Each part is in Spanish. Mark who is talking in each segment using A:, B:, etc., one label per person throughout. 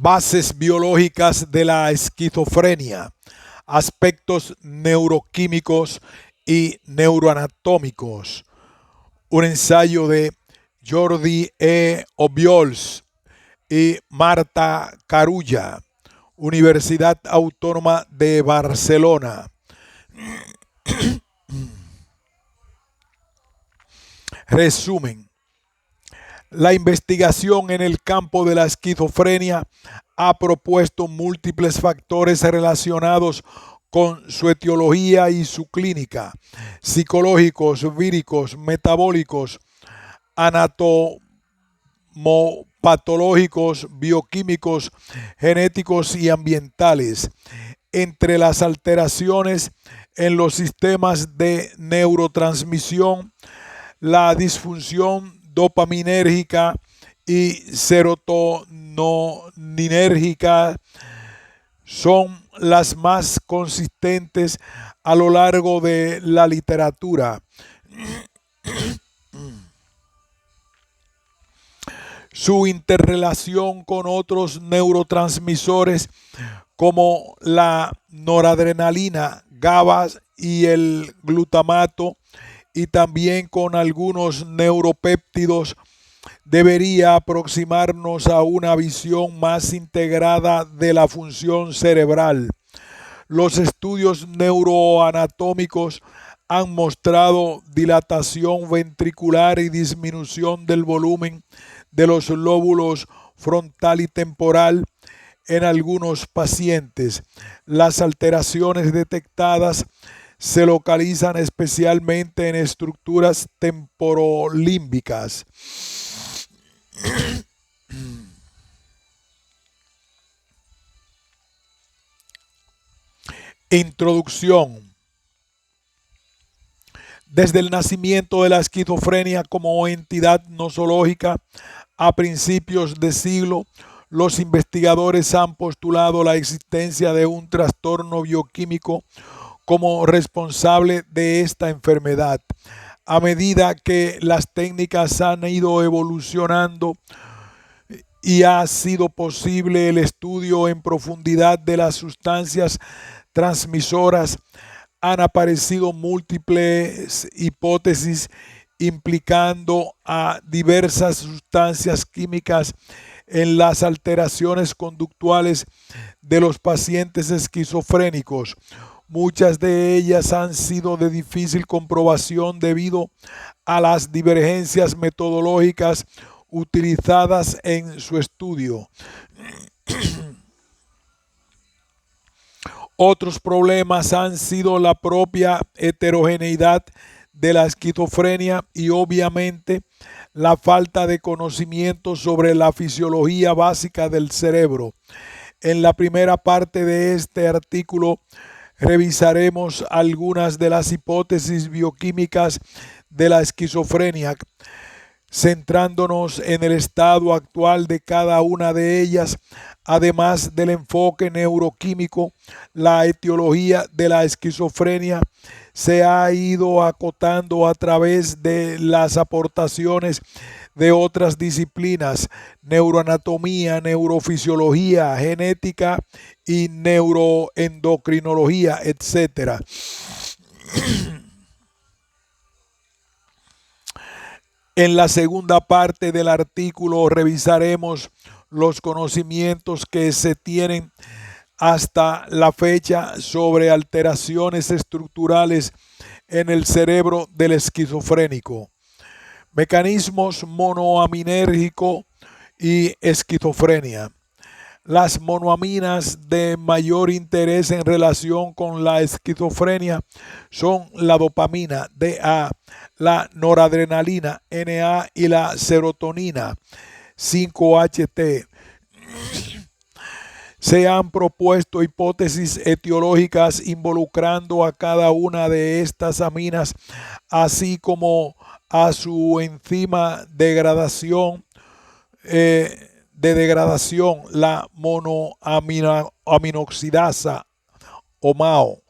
A: Bases biológicas de la esquizofrenia, aspectos neuroquímicos y neuroanatómicos. Un ensayo de Jordi E. Obiols y Marta Carulla, Universidad Autónoma de Barcelona. Resumen. La investigación en el campo de la esquizofrenia ha propuesto múltiples factores relacionados con su etiología y su clínica, psicológicos, víricos, metabólicos, anatomopatológicos, bioquímicos, genéticos y ambientales. Entre las alteraciones en los sistemas de neurotransmisión, la disfunción dopaminérgica y serotoninérgica son las más consistentes a lo largo de la literatura. Su interrelación con otros neurotransmisores como la noradrenalina, GABA y el glutamato, y también con algunos neuropéptidos, debería aproximarnos a una visión más integrada de la función cerebral. Los estudios neuroanatómicos han mostrado dilatación ventricular y disminución del volumen de los lóbulos frontal y temporal en algunos pacientes. Las alteraciones detectadas se localizan especialmente en estructuras temporolímbicas. Introducción. Desde el nacimiento de la esquizofrenia como entidad nosológica a principios de siglo, los investigadores han postulado la existencia de un trastorno bioquímico como responsable de esta enfermedad. A medida que las técnicas han ido evolucionando y ha sido posible el estudio en profundidad de las sustancias transmisoras, han aparecido múltiples hipótesis implicando a diversas sustancias químicas en las alteraciones conductuales de los pacientes esquizofrénicos. Muchas de ellas han sido de difícil comprobación debido a las divergencias metodológicas utilizadas en su estudio. Otros problemas han sido la propia heterogeneidad de la esquizofrenia y obviamente la falta de conocimiento sobre la fisiología básica del cerebro. En la primera parte de este artículo revisaremos algunas de las hipótesis bioquímicas de la esquizofrenia, centrándonos en el estado actual de cada una de ellas, además del enfoque neuroquímico. La etiología de la esquizofrenia se ha ido acotando a través de las aportaciones de otras disciplinas: neuroanatomía, neurofisiología, genética y neuroendocrinología, etc. En la segunda parte del artículo revisaremos los conocimientos que se tienen hasta la fecha sobre alteraciones estructurales en el cerebro del esquizofrénico, mecanismos monoaminérgico y esquizofrenia. Las monoaminas de mayor interés en relación con la esquizofrenia son la dopamina, DA, la noradrenalina, NA, y la serotonina, 5-HT. Se han propuesto hipótesis etiológicas involucrando a cada una de estas aminas, así como a su enzima de degradación, la monoaminoxidasa o MAO.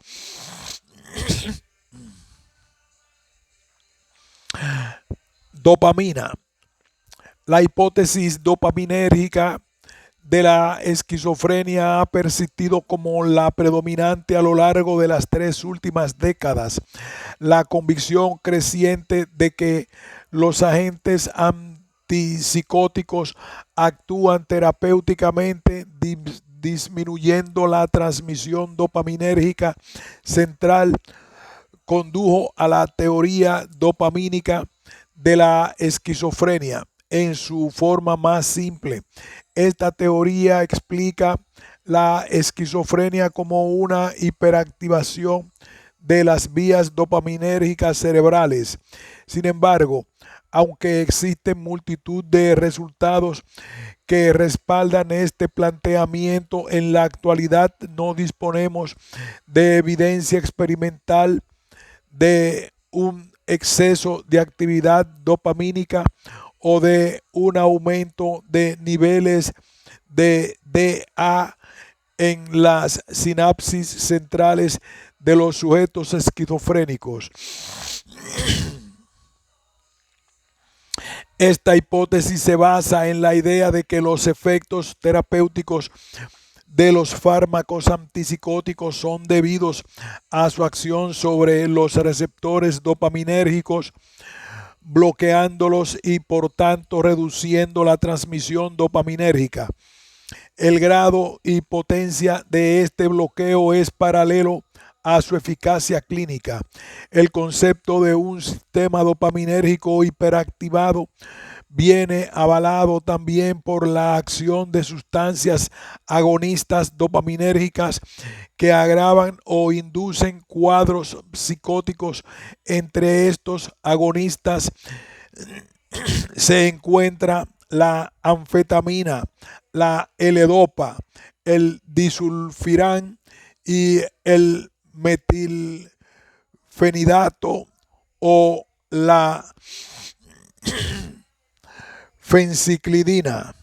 A: Dopamina. La hipótesis dopaminérgica de la esquizofrenia ha persistido como la predominante a lo largo de las 3 últimas décadas. La convicción creciente de que los agentes antipsicóticos actúan terapéuticamente disminuyendo la transmisión dopaminérgica central condujo a la teoría dopamínica de la esquizofrenia en su forma más simple. Esta teoría explica la esquizofrenia como una hiperactivación de las vías dopaminérgicas cerebrales. Sin embargo, aunque existen multitud de resultados que respaldan este planteamiento, en la actualidad no disponemos de evidencia experimental de un exceso de actividad dopamínica o de un aumento de niveles de DA en las sinapsis centrales de los sujetos esquizofrénicos. Esta hipótesis se basa en la idea de que los efectos terapéuticos de los fármacos antipsicóticos son debidos a su acción sobre los receptores dopaminérgicos, bloqueándolos y por tanto reduciendo la transmisión dopaminérgica. El grado y potencia de este bloqueo es paralelo a su eficacia clínica. El concepto de un sistema dopaminérgico hiperactivado viene avalado también por la acción de sustancias agonistas dopaminérgicas que agravan o inducen cuadros psicóticos. Entre estos agonistas se encuentra la anfetamina, la L-Dopa, el disulfiram y el metilfenidato o la fenciclidina.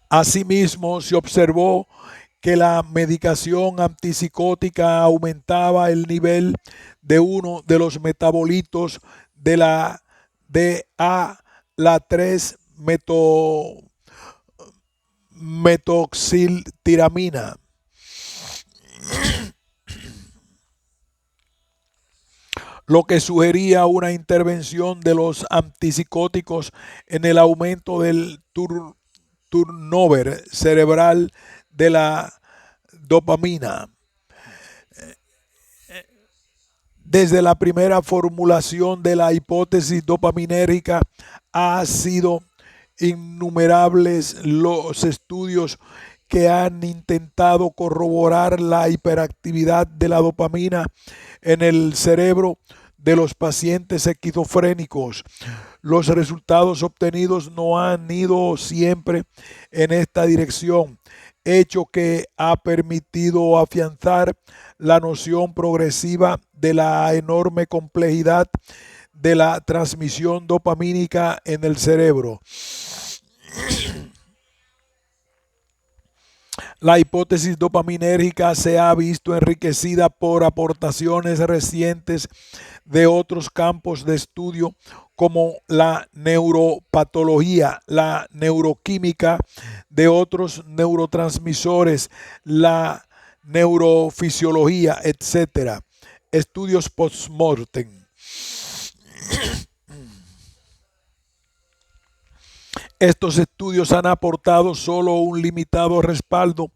A: Asimismo, se observó que la medicación antipsicótica aumentaba el nivel de uno de los metabolitos de la DA, la 3-metoxiltiramina, lo que sugería una intervención de los antipsicóticos en el aumento del turnover cerebral de la dopamina. Desde la primera formulación de la hipótesis dopaminérgica ha sido innumerables los estudios que han intentado corroborar la hiperactividad de la dopamina en el cerebro de los pacientes esquizofrénicos. Los resultados obtenidos no han ido siempre en esta dirección, hecho que ha permitido afianzar la noción progresiva de la enorme complejidad de la transmisión dopamínica en el cerebro. La hipótesis dopaminérgica se ha visto enriquecida por aportaciones recientes de otros campos de estudio como la neuropatología, la neuroquímica de otros neurotransmisores, la neurofisiología, etc. Estudios post-mortem. Estos estudios han aportado solo un limitado respaldo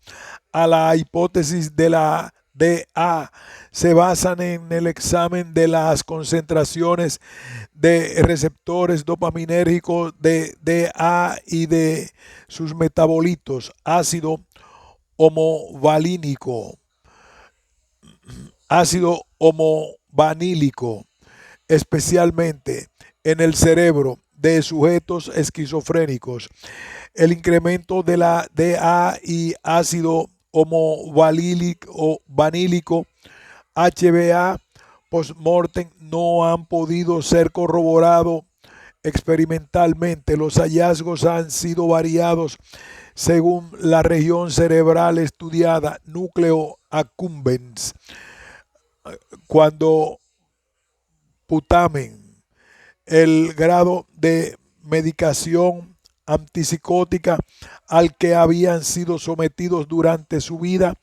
A: a la hipótesis de la DA. Se basan en el examen de las concentraciones de receptores dopaminérgicos de DA y de sus metabolitos, ácido homovanílico, especialmente en el cerebro de sujetos esquizofrénicos. El incremento de la DA y ácido homovanílico HbA post-mortem no han podido ser corroborados experimentalmente. Los hallazgos han sido variados según la región cerebral estudiada, núcleo accumbens, cuando putamen, el grado de medicación antipsicótica al que habían sido sometidos durante su vida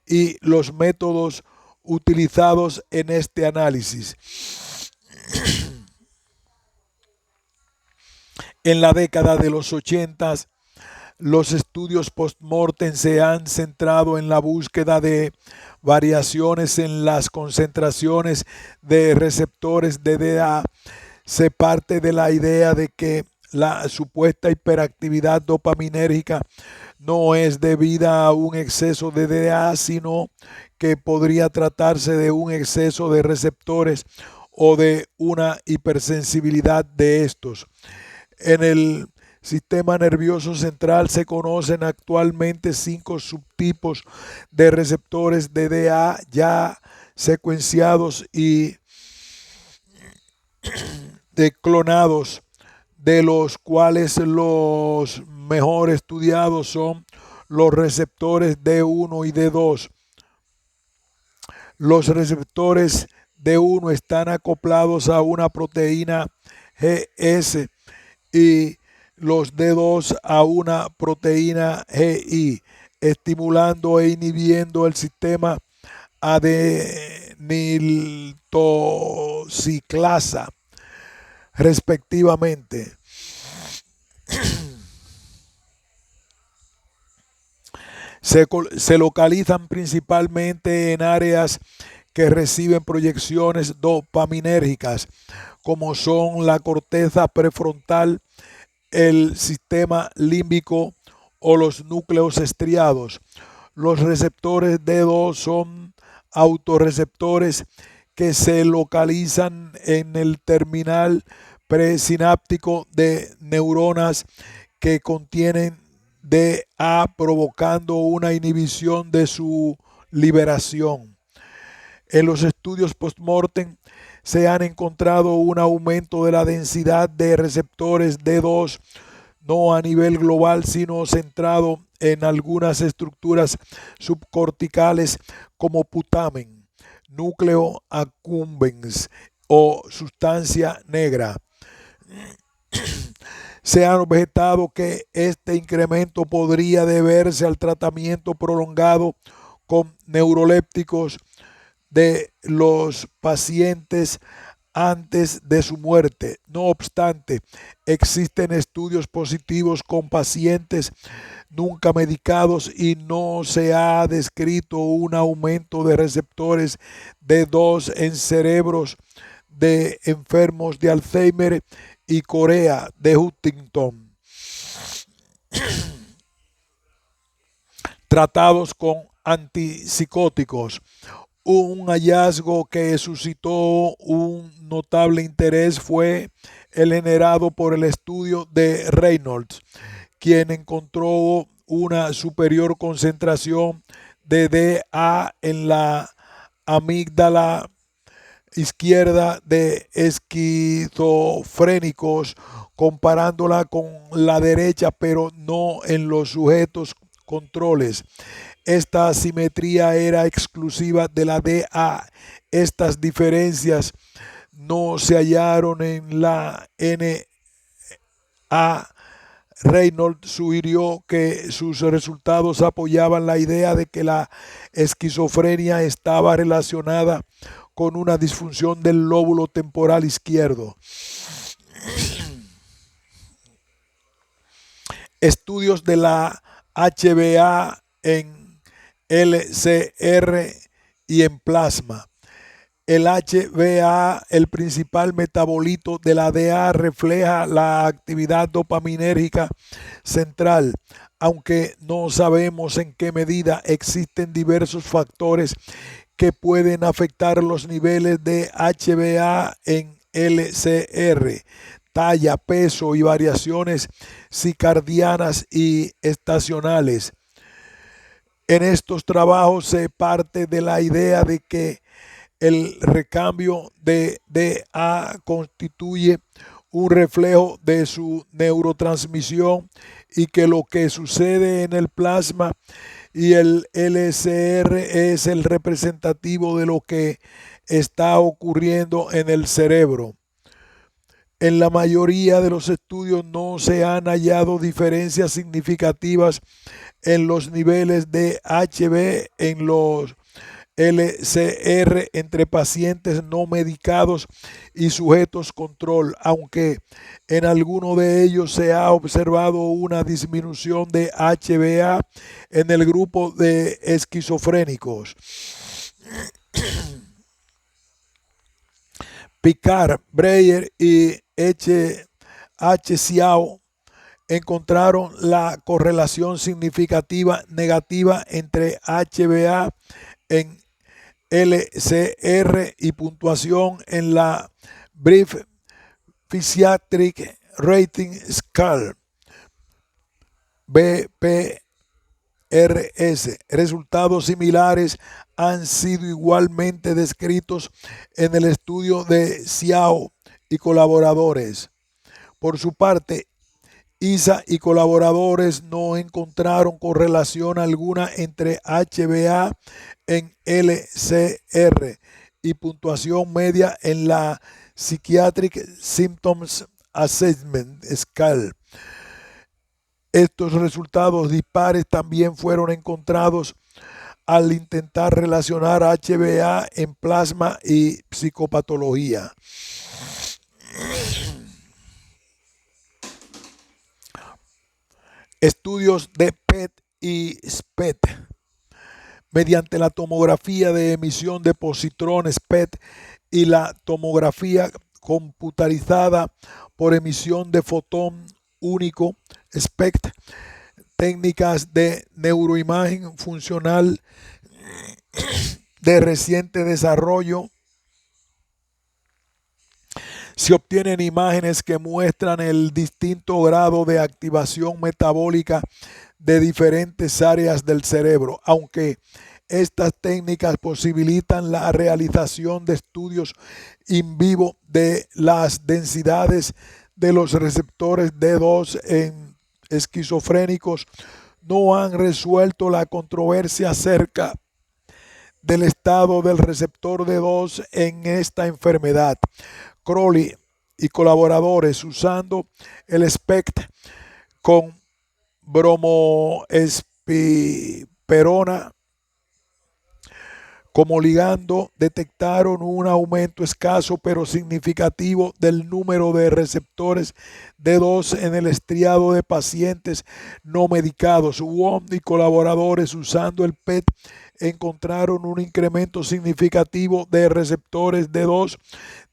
A: y los métodos utilizados en este análisis. En la década de los 80, los estudios post-mortem se han centrado en la búsqueda de variaciones en las concentraciones de receptores de DA. Se parte de la idea de que la supuesta hiperactividad dopaminérgica no es debida a un exceso de DA, sino que podría tratarse de un exceso de receptores o de una hipersensibilidad de estos. En el sistema nervioso central se conocen actualmente 5 subtipos de receptores de DA ya secuenciados y clonados, de los cuales los mejor estudiados son los receptores D1 y D2. Los receptores D1 están acoplados a una proteína GS y los D2 a una proteína GI, estimulando e inhibiendo el sistema adeniltociclasa, respectivamente. Se localizan principalmente en áreas que reciben proyecciones dopaminérgicas, como son la corteza prefrontal, el sistema límbico o los núcleos estriados. Los receptores D2 son autorreceptores que se localizan en el terminal presináptico de neuronas que contienen DA, provocando una inhibición de su liberación. En los estudios post-mortem se han encontrado un aumento de la densidad de receptores D2, no a nivel global, sino centrado en algunas estructuras subcorticales como putamen, núcleo accumbens o sustancia negra. Se ha objetado que este incremento podría deberse al tratamiento prolongado con neurolépticos de los pacientes antes de su muerte. No obstante, existen estudios positivos con pacientes nunca medicados y no se ha descrito un aumento de receptores D2 en cerebros de enfermos de Alzheimer y Corea de Huntington, tratados con antipsicóticos. Un hallazgo que suscitó un notable interés fue el generado por el estudio de Reynolds, quien encontró una superior concentración de DA en la amígdala izquierda de esquizofrénicos, comparándola con la derecha, pero no en los sujetos controles. Esta asimetría era exclusiva de la DA. Estas diferencias no se hallaron en la NA. Reynolds sugirió que sus resultados apoyaban la idea de que la esquizofrenia estaba relacionada con una disfunción del lóbulo temporal izquierdo. Estudios de la HbA en LCR y en plasma. El HbA, el principal metabolito de la DA, refleja la actividad dopaminérgica central. Aunque no sabemos en qué medida, existen diversos factores que pueden afectar los niveles de HbA en LCR, talla, peso y variaciones circadianas y estacionales. En estos trabajos se parte de la idea de que el recambio de DA constituye un reflejo de su neurotransmisión y que lo que sucede en el plasma y el LCR es el representativo de lo que está ocurriendo en el cerebro. En la mayoría de los estudios no se han hallado diferencias significativas en los niveles de HB en los LCR entre pacientes no medicados y sujetos control, aunque en alguno de ellos se ha observado una disminución de HbA en el grupo de esquizofrénicos. Picard, Breyer y H. Xiao encontraron la correlación significativa negativa entre HbA en LCR y puntuación en la Brief Psychiatric Rating Scale BPRS. Resultados similares han sido igualmente descritos en el estudio de Xiao y colaboradores. Por su parte, Isa y colaboradores no encontraron correlación alguna entre HbA en LCR y puntuación media en la Psychiatric Symptoms Assessment Scale. Estos resultados dispares también fueron encontrados al intentar relacionar HbA en plasma y psicopatología. Estudios de PET y SPET. Mediante la tomografía de emisión de positrones PET y la tomografía computarizada por emisión de fotón único SPECT, técnicas de neuroimagen funcional de reciente desarrollo, se obtienen imágenes que muestran el distinto grado de activación metabólica de diferentes áreas del cerebro, aunque estas técnicas posibilitan la realización de estudios in vivo de las densidades de los receptores D2 en esquizofrénicos, no han resuelto la controversia acerca del estado del receptor D2 en esta enfermedad. Crowley y colaboradores, usando el SPECT con bromoespiperona como ligando, detectaron un aumento escaso pero significativo del número de receptores D2 en el estriado de pacientes no medicados. Wong y colaboradores, usando el PET, encontraron un incremento significativo de receptores D2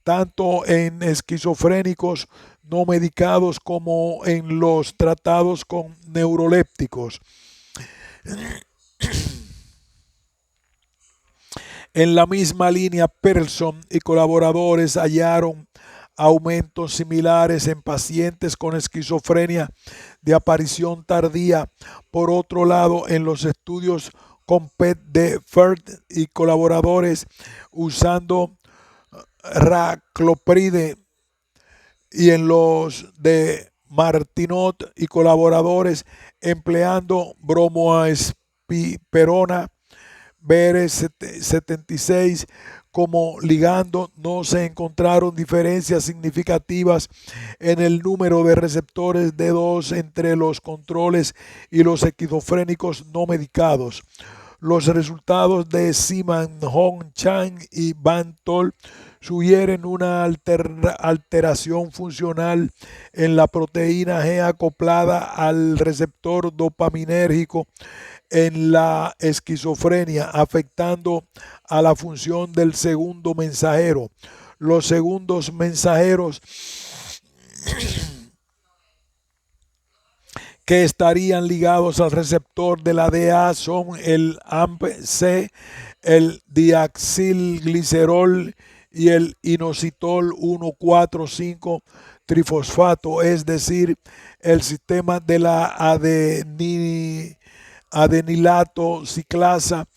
A: tanto en esquizofrénicos no medicados como en los tratados con neurolépticos. En la misma línea, Pearson y colaboradores hallaron aumentos similares en pacientes con esquizofrenia de aparición tardía. Por otro lado, en los estudios con PET de Firth y colaboradores, usando raclopride, y en los de Martinot y colaboradores empleando bromoespiperona BR76 como ligando, no se encontraron diferencias significativas en el número de receptores D2 entre los controles y los esquizofrénicos no medicados. Los resultados de Siman, Hong, Chang y Van Tol sugieren una alteración funcional en la proteína G acoplada al receptor dopaminérgico en la esquizofrenia, afectando a la función del segundo mensajero. Los segundos mensajeros que estarían ligados al receptor de la DA son el AMP-C, el diacilglicerol y el inositol 1,4,5 trifosfato, es decir, el sistema de la adenilato ciclasa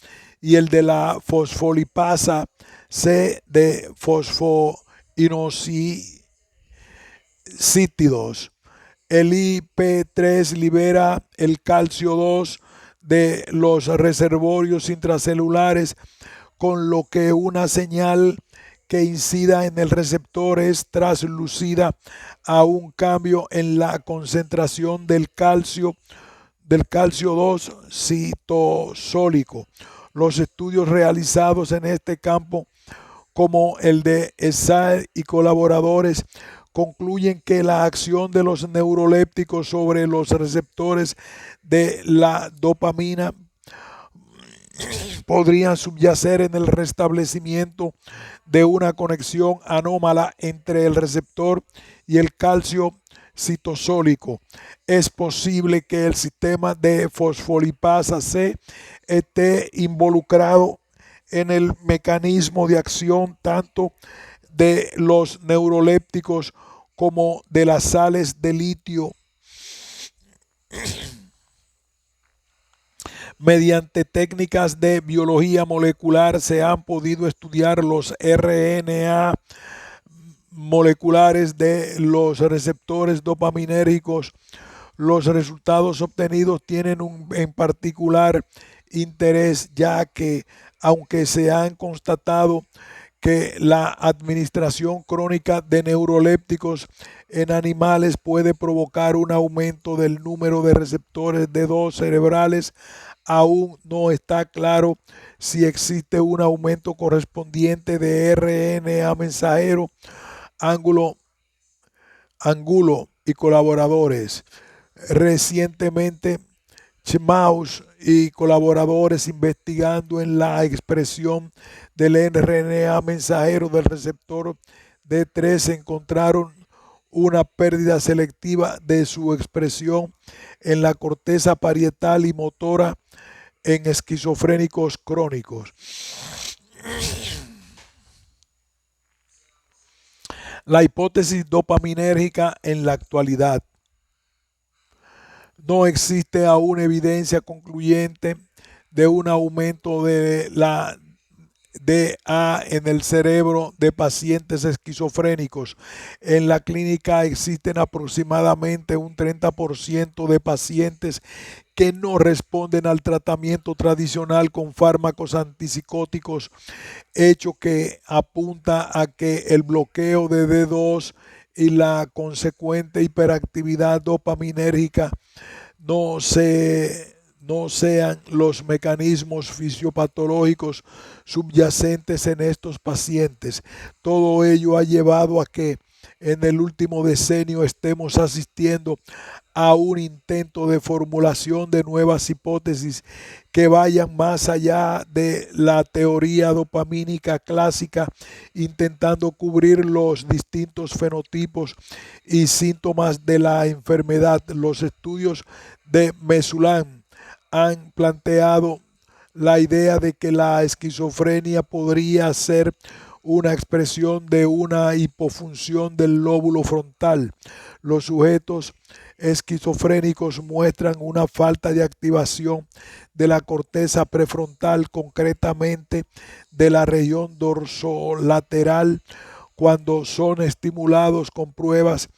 A: y el de la fosfolipasa C de fosfoinosítidos. El IP3 libera el calcio 2 de los reservorios intracelulares, con lo que una señal que incida en el receptor es traslucida a un cambio en la concentración del calcio 2 citosólico. Los estudios realizados en este campo, como el de Esaer y colaboradores, concluyen que la acción de los neurolépticos sobre los receptores de la dopamina podrían subyacer en el restablecimiento de una conexión anómala entre el receptor y el calcio citosólico. Es posible que el sistema de fosfolipasa C esté involucrado en el mecanismo de acción tanto de los neurolépticos como de las sales de litio. Mediante técnicas de biología molecular se han podido estudiar los RNA moleculares de los receptores dopaminérgicos. Los resultados obtenidos tienen en particular interés, ya que, aunque se han constatado que la administración crónica de neurolépticos en animales puede provocar un aumento del número de receptores D2 cerebrales, aún no está claro si existe un aumento correspondiente de RNA mensajero. Angulo y colaboradores. Recientemente, Chmaus y colaboradores investigando en la expresión del RNA mensajero del receptor D3 encontraron una pérdida selectiva de su expresión en la corteza parietal y motora en esquizofrénicos crónicos. La hipótesis dopaminérgica en la actualidad. No existe aún evidencia concluyente de un aumento de la DA en el cerebro de pacientes esquizofrénicos. En la clínica existen aproximadamente un 30% de pacientes que no responden al tratamiento tradicional con fármacos antipsicóticos, hecho que apunta a que el bloqueo de D2 y la consecuente hiperactividad dopaminérgica no sean los mecanismos fisiopatológicos subyacentes en estos pacientes. Todo ello ha llevado a que en el último decenio estemos asistiendo a un intento de formulación de nuevas hipótesis que vayan más allá de la teoría dopamínica clásica, intentando cubrir los distintos fenotipos y síntomas de la enfermedad. Los estudios de Mesulam han planteado la idea de que la esquizofrenia podría ser una expresión de una hipofunción del lóbulo frontal. Los sujetos esquizofrénicos muestran una falta de activación de la corteza prefrontal, concretamente de la región dorsolateral, cuando son estimulados con pruebas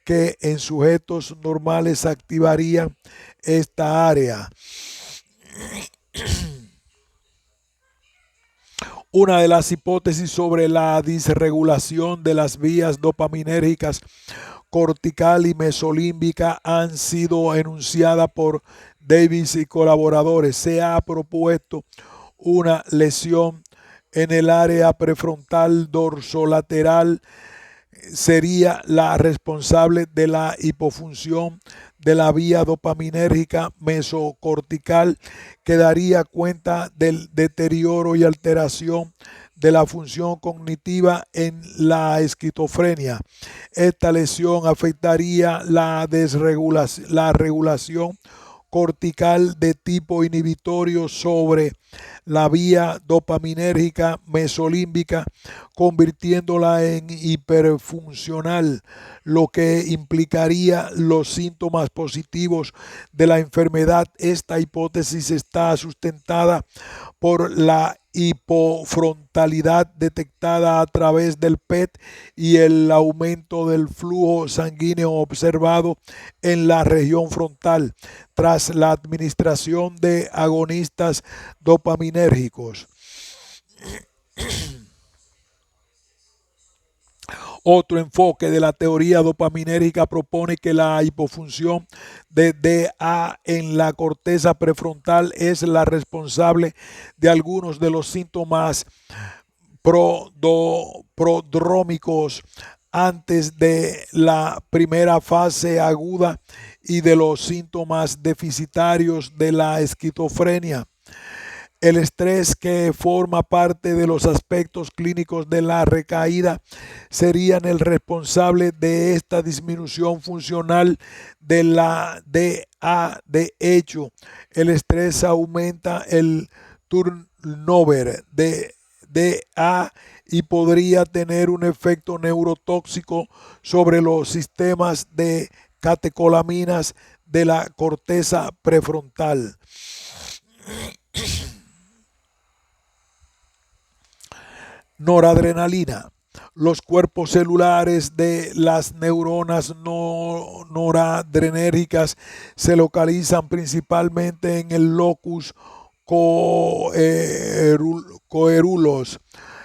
A: que en sujetos normales activarían esta área. Una de las hipótesis sobre la disregulación de las vías dopaminérgicas cortical y mesolímbica han sido enunciadas por Davis y colaboradores. Se ha propuesto una lesión en el área prefrontal dorsolateral sería la responsable de la hipofunción de la vía dopaminérgica mesocortical, que daría cuenta del deterioro y alteración de la función cognitiva en la esquizofrenia. Esta lesión afectaría la regulación cortical de tipo inhibitorio sobre la vía dopaminérgica mesolímbica, convirtiéndola en hiperfuncional, lo que implicaría los síntomas positivos de la enfermedad. Esta hipótesis está sustentada por la hipofrontalidad detectada a través del PET y el aumento del flujo sanguíneo observado en la región frontal tras la administración de agonistas dopaminérgicos. Otro enfoque de la teoría dopaminérgica propone que la hipofunción de DA en la corteza prefrontal es la responsable de algunos de los síntomas prodrómicos antes de la primera fase aguda y de los síntomas deficitarios de la esquizofrenia. El estrés, que forma parte de los aspectos clínicos de la recaída, serían el responsable de esta disminución funcional de la DA. De hecho, el estrés aumenta el turnover de DA y podría tener un efecto neurotóxico sobre los sistemas de catecolaminas de la corteza prefrontal. Noradrenalina. Los cuerpos celulares de las neuronas noradrenérgicas se localizan principalmente en el locus coerulos.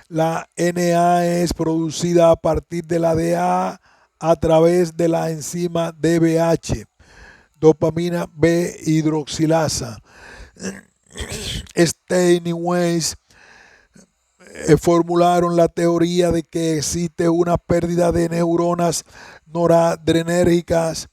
A: La NA es producida a partir de la DA a través de la enzima DBH, dopamina B hidroxilasa. Steinway formularon la teoría de que existe una pérdida de neuronas noradrenérgicas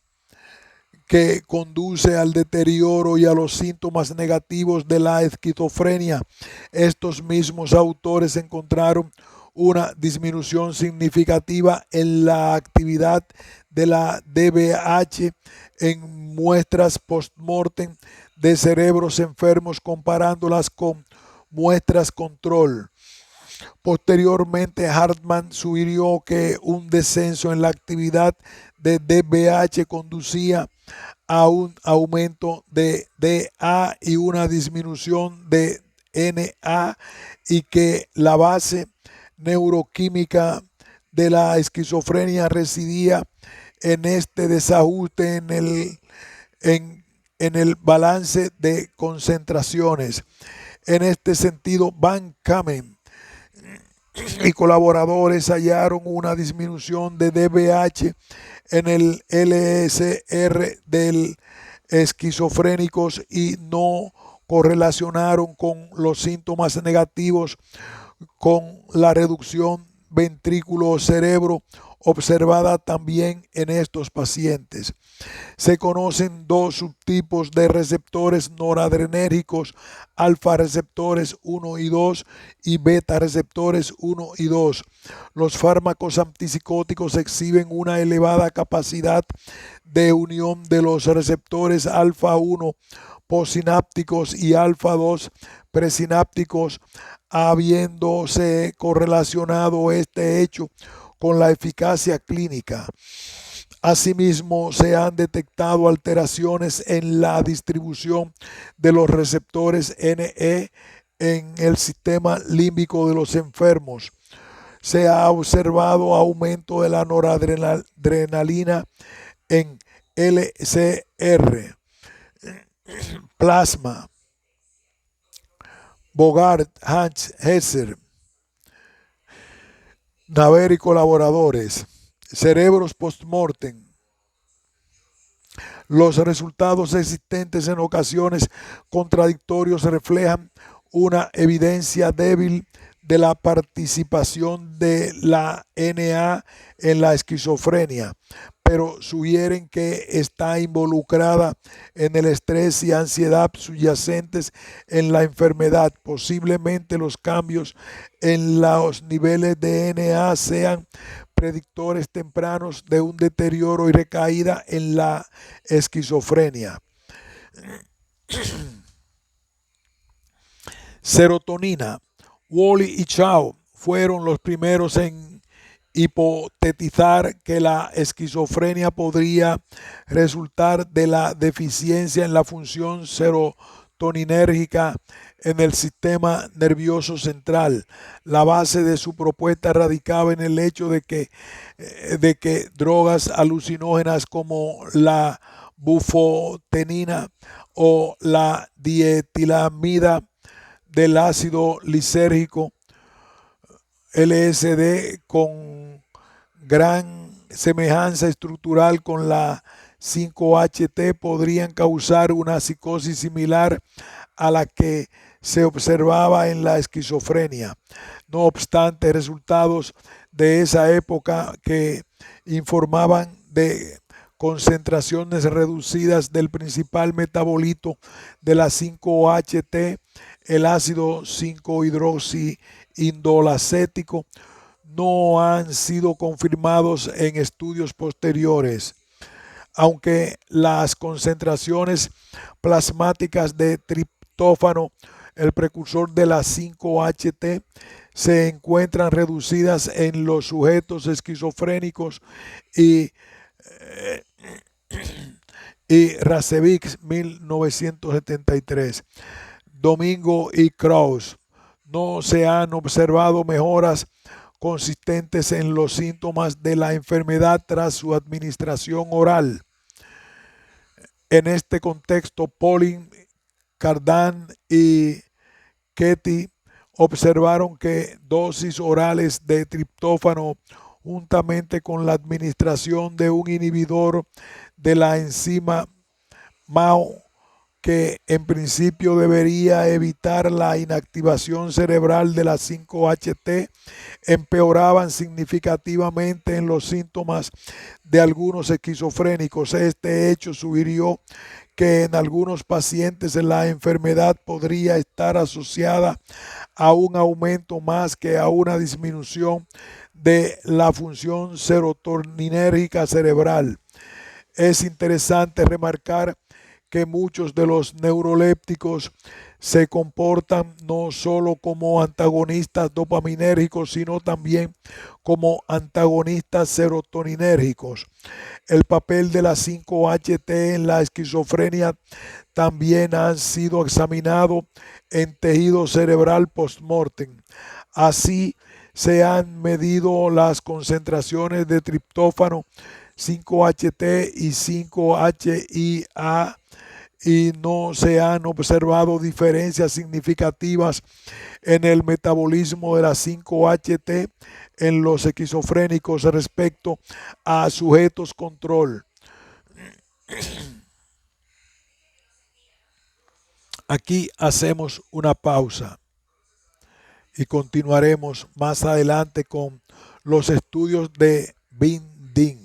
A: que conduce al deterioro y a los síntomas negativos de la esquizofrenia. Estos mismos autores encontraron una disminución significativa en la actividad de la DBH en muestras post-mortem de cerebros enfermos, comparándolas con muestras control. Posteriormente, Hartman sugirió que un descenso en la actividad de DBH conducía a un aumento de DA y una disminución de NA, y que la base neuroquímica de la esquizofrenia residía en este desajuste en el balance de concentraciones. En este sentido, Van Kamen y colaboradores hallaron una disminución de DBH en el LSR del esquizofrénicos y no correlacionaron con los síntomas negativos con la reducción ventrículo-cerebro observada también en estos pacientes. Se conocen dos subtipos de receptores noradrenérgicos: alfa receptores 1 y 2 y beta receptores 1 y 2. Los fármacos antipsicóticos exhiben una elevada capacidad de unión de los receptores alfa 1 postsinápticos y alfa 2 presinápticos, habiéndose correlacionado este hecho con la eficacia clínica. Asimismo, se han detectado alteraciones en la distribución de los receptores NE en el sistema límbico de los enfermos. Se ha observado aumento de la noradrenalina en LCR. Plasma. Bogart, Hans Hesser, Naver y colaboradores. Cerebros postmortem. Los resultados existentes en ocasiones contradictorios reflejan una evidencia débil de la participación de la NA en la esquizofrenia, pero sugieren que está involucrada en el estrés y ansiedad subyacentes en la enfermedad. Posiblemente los cambios en los niveles de NA sean predictores tempranos de un deterioro y recaída en la esquizofrenia. Serotonina. Woolley y Chao fueron los primeros en hipotetizar que la esquizofrenia podría resultar de la deficiencia en la función serotoninérgica en el sistema nervioso central. La base de su propuesta radicaba en el hecho de que drogas alucinógenas como la bufotenina o la dietilamida del ácido lisérgico LSD con gran semejanza estructural con la 5-HT podrían causar una psicosis similar a la que se observaba en la esquizofrenia. No obstante, resultados de esa época que informaban de concentraciones reducidas del principal metabolito de la 5-HT, el ácido 5-hidroxiindolacético, no han sido confirmados en estudios posteriores, aunque las concentraciones plasmáticas de triptófano, el precursor de la 5-HT, se encuentran reducidas en los sujetos esquizofrénicos y Rasevich 1973. Domingo y Krauss. No se han observado mejoras consistentes en los síntomas de la enfermedad tras su administración oral. En este contexto, Pauling, Cardan y Ketty observaron que dosis orales de triptófano juntamente con la administración de un inhibidor de la enzima MAO, que en principio debería evitar la inactivación cerebral de la 5-HT, empeoraban significativamente en los síntomas de algunos esquizofrénicos. Este hecho sugirió que en algunos pacientes la enfermedad podría estar asociada a un aumento más que a una disminución de la función serotoninérgica cerebral. Es interesante remarcar que muchos de los neurolépticos se comportan no solo como antagonistas dopaminérgicos, sino también como antagonistas serotoninérgicos. El papel de la 5-HT en la esquizofrenia también ha sido examinado en tejido cerebral post-mortem. Así, se han medido las concentraciones de triptófano, 5-HT y 5-HIA, y no se han observado diferencias significativas en el metabolismo de la 5-HT en los esquizofrénicos respecto a sujetos control. Aquí hacemos una pausa y continuaremos más adelante con los estudios de Bin Din.